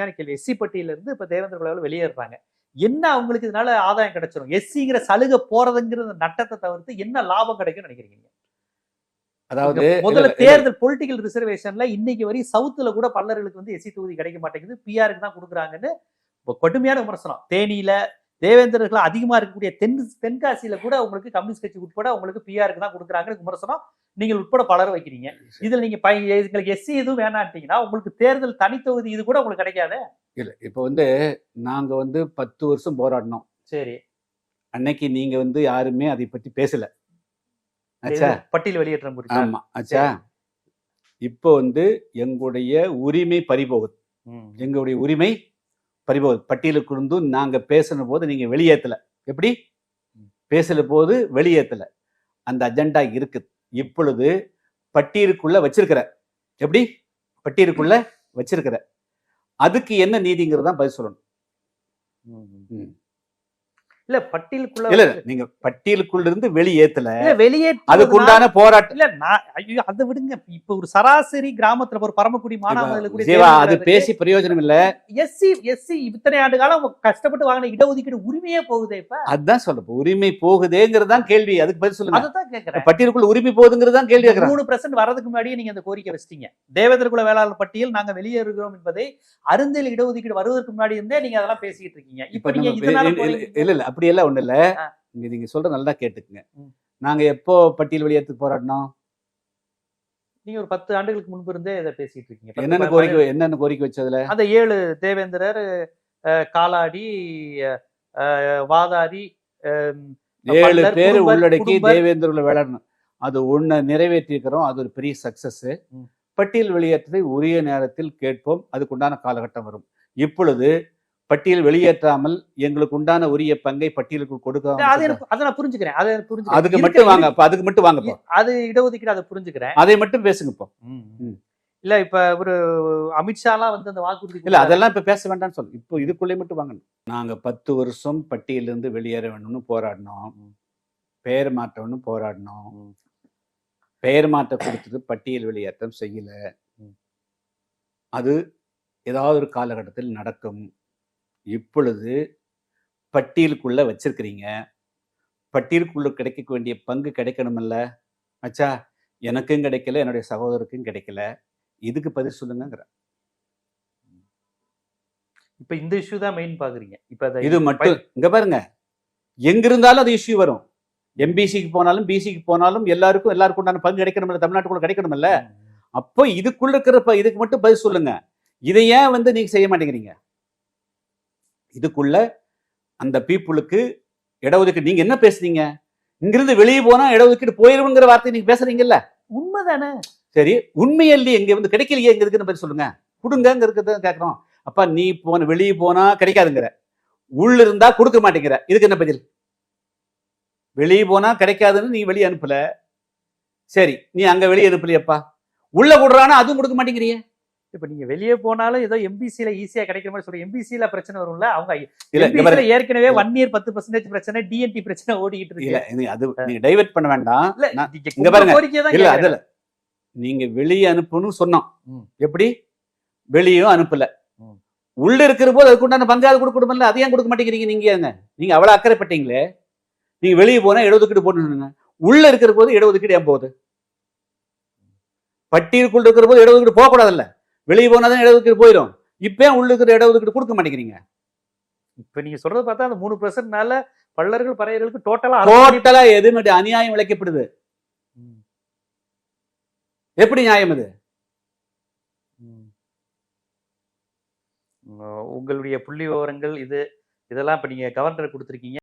முக்கியமான கேள்வி. எஸ்சி பட்டியல இருந்து இப்ப தேவேந்திர குலவேலு வெளியேறாங்க. என்ன அவங்களுக்கு இதனால ஆதாயம் கிடைச்சிரும்? எஸ்சிங்கிற சலுகை போறதுங்கிற நட்டத்தை தவிர்த்து என்ன லாபம் கிடைக்கும்னு நினைக்கிறீங்க? அதாவது முதல்ல தேர்தல் பொலிட்டிக்கல் ரிசர்வேஷன்ல இன்னைக்கு வரை சவுத்துல கூட பல்லர்களுக்கு வந்து எஸ்சி தொகுதி கிடைக்க மாட்டேங்குது, பிஆருக்கு தான் கொடுக்குறாங்கன்னு கடுமையான விமர்சனம். தேனியில தேவேந்திரர்கள் அதிகமா இருக்கக்கூடிய தென்காசியில கூட உங்களுக்கு கம்யூனிஸ்ட் கட்சி உட்பட உங்களுக்கு பிஆருக்கு தான் கொடுக்குறாங்கன்னு விமர்சனம் நீங்கள் உட்பட பலர் வைக்கிறீங்க. இதுல நீங்க எங்களுக்கு எஸ்சி எதுவும் வேணாட்டீங்கன்னா உங்களுக்கு தேர்தல் தனித்தொகுதி இது கூட உங்களுக்கு கிடைக்காது. இல்ல இப்ப வந்து நாங்க வந்து 10 வருஷம் போராடினோம். சரி, அன்னைக்கு நீங்க வந்து யாருமே அதை பற்றி பேசல. பட்டியல் வெளியேற்றம். ஆமா ஆச்சா. இப்போ வந்து எங்களுடைய உரிமை பறிபோகுது. எங்களுடைய உரிமை பறிபோகுது. பட்டியலுக்கு இருந்து நாங்க பேசின போது நீங்க வெளியேற்றல. எப்படி பேசல போது வெளியேற்றல. அந்த அஜெண்டா இருக்குது. இப்பொழுது பட்டியலுக்குள்ள வச்சிருக்கிற, எப்படி பட்டியலுக்குள்ள வச்சிருக்கிற, அதுக்கு என்ன நீதிங்கிறதா பதில் சொல்லணும். இல்ல பட்டியலுக்குள்ள இல்ல நீங்க பட்டியலுக்குள்ள இருந்து வெளியேற்றல, வெளியேற்ற அதுக்கு உண்டான போராட்டம் இல்ல. நான் ஐயோ அதை விடுங்க. இப்ப ஒரு சராசரி கிராமத்துல ஒரு பரமக்குடி மானாமதுல அது பேசி பிரயோஜனம் இல்ல. எஸ்சி இத்தனை ஆண்டு காலம் கஷ்டப்பட்டு வாங்கின இடஒதுக்கீடு உரிமையே போகுதே. இப்ப அதுதான் சொல்ல உரிமை போகுதேங்கிறதான் கேள்வி. அதுக்கு பதில் சொல்லுங்க. அதுதான் கேட்கிறேன். பட்டியலுக்குள்ள உரிமை போகுதுங்கிறதான் கேள்வி கேட்கிறேன். 3% வரதுக்கு முன்னாடியே நீங்க அந்த கோரிக்கை வச்சிட்டீங்க. தேவேந்திர குல வேளாளர் பட்டியல் நாங்க வெளியேறுகிறோம் என்பதை அருந்தியல் இடஒதுக்கீடு வருவதற்கு முன்னாடி இருந்தே நீங்க அதெல்லாம் பேசிட்டு இருக்கீங்க. இப்ப நீங்க இல்ல அப்படி எல்லாம் ஒண்ணு இல்ல. நீங்க சொல்ற நல்லா கேட்டுக்குங்க. நாங்க எப்போ பட்டியல் வெளியேறதுக்கு போராடினோம்? நீங்க ஒரு 10 ஆண்டுகளுக்கு முன்பு இருந்தே இதை பேசிட்டு இருக்கீங்க. என்னென்ன கோரிக்கை வச்சதுல? அந்த 7 தேவேந்திரர், காலாடி, வாதாரி, 7 பேர் உள்ளடக்கி தேவேந்திர வேளாண் அது ஒண்ணு நிறைவேற்றி இருக்கிறோம். அது ஒரு பெரிய சக்சஸ். பட்டியல் வெளியேற்றத்தை உரிய நேரத்தில் கேட்போம். அதுக்குண்டான காலகட்டம் வரும். இப்பொழுது பட்டியல் வெளியேற்றாமல் எங்களுக்கு உண்டான உரிய பங்கை பட்டியலுக்கு கொடுக்க புரிஞ்சுக்கிறேன். அதுக்கு மட்டும் வாங்க. அதுக்கு மட்டும் வாங்க. அது இடஒதுக்கீடு, அதை புரிஞ்சுக்கிறேன். அதை மட்டும் பேசுங்க. இப்போ இல்ல இப்ப ஒரு அமித்ஷாலாம் வந்து அந்த வாக்குறுதி இல்ல அதெல்லாம் இப்ப பேச வேண்டாம்னு சொல்லு. இப்போ இதுக்குள்ளே மட்டும் வாங்கணும். நாங்க 10 வருஷம் பட்டியலிருந்து வெளியேற வேணும்னு போராடினோம். பெயர் மாற்றம்னு போராடினோம். பெயர் மாற்ற கொடுத்தது பட்டியல் வெளியேற்றம் செய்யல. அது ஏதாவது ஒரு காலகட்டத்தில் நடக்கும். இப்பொழுது பட்டியலுக்குள்ள வச்சிருக்கிறீங்க. பட்டியலுக்குள்ள கிடைக்க வேண்டிய பங்கு கிடைக்கணும்ல ஆச்சா. எனக்கும் கிடைக்கல, என்னுடைய சகோதரருக்கும் கிடைக்கல. இதுக்கு பதில் சொல்லுங்க. இப்ப இந்த இஷ்யூ தான் மெயின் பாக்குறீங்க. இப்ப இது மட்டும் இங்க பாருங்க, எங்க இருந்தாலும் அது இஷ்யூ வரும். எம்பிசிக்கு போனாலும் பிசிக்கு போனாலும் எல்லாருக்கும் உண்டான பங்கு கிடைக்கணும்ல, தமிழ்நாட்டுக்குள்ள கிடைக்கணும்ல. அப்போ இதுக்குள்ள இருக்கிற இதுக்கு மட்டும் பதில் சொல்லுங்க. இதை ஏன் வந்து நீங்க செய்ய மாட்டேங்கிறீங்க? இதுக்குள்ள அந்த பீப்புளுக்கு இடஒதுக்கீடு நீங்க என்ன பேசுறீங்க? இங்கிருந்து வெளியே போனா இடஒதுக்கீடு போயிருங்கிற வார்த்தை நீங்க பேசுறீங்கல்ல, உண்மைதானே? சரி, உண்மையில்லையே எங்க வந்து கிடைக்கலையே, எங்க இருக்குன்னு பதில் சொல்லுங்க. கொடுங்க இருக்கிறத கேட்கறோம். அப்ப நீ வெளியே போனா கிடைக்காதுங்கிற, உள்ள இருந்தா கொடுக்க மாட்டேங்கிற, இதுக்கு என்ன பதில்? வெளியே போனா கிடைக்காதுன்னு நீ வெளியே அனுப்பல. சரி, நீ அங்க வெளியே அனுப்பலையப்பா, உள்ள கொடுறானா அதுவும் கொடுக்க மாட்டேங்கிறிய. இப்ப நீங்க வெளியே போனாலும் ஏதோ எம்பிசில ஈஸியா கிடைக்கிற மாதிரி சொல்றீங்க. எம்பிசில பிரச்சனை வரும்ல. அவங்க ஏற்கனவே 1 year 10% பிரச்சனை, டிஎன்டி பிரச்சனை ஓடிக்கிட்டு இருக்கு. இல்ல அது நீங்க டைவர்ட் பண்ண வேண்டாம். இங்க பாருங்க, இல்ல அதுல நீங்க வெளியே அனுப்பணும் சொன்னோம். எப்படி வெளியும் அனுப்பல, உள்ள இருக்கிற போது அதுக்கு உண்டான பங்காவது கொடுக்கணும்ல. அதையும் கொடுக்க மாட்டேங்கிறீங்க. நீங்க அவ்வளவு அக்கறைப்பட்டீங்களே. நீங்க வெளியே போனா இடஒதுக்கீடு போட்டு, உள்ள இருக்கிற போது இடஒதுக்கீடு ஏன் போகுது? பட்டியலுக்குள்ள இருக்கிற போது இடஒதுக்கீடு போகக்கூடாதுல்ல. வெளியே போனாதான் இடஒதுக்கீடு போயிடும். இப்ப உள்ள இருக்கிற இடஒதுக்கீடு கொடுக்க மாட்டேங்கிறீங்க. இப்ப நீங்க சொல்றது பார்த்தா அந்த 3%னால பல்லர்கள் பறையர்களுக்கு டோட்டலா எதுவும் அநியாயம் விளைக்கப்படுது. எப்படி நியாயம் அது? உங்களுடைய புள்ளி விவரங்கள் இதெல்லாம் இப்ப நீங்க கவர்னர் கொடுத்திருக்கீங்க.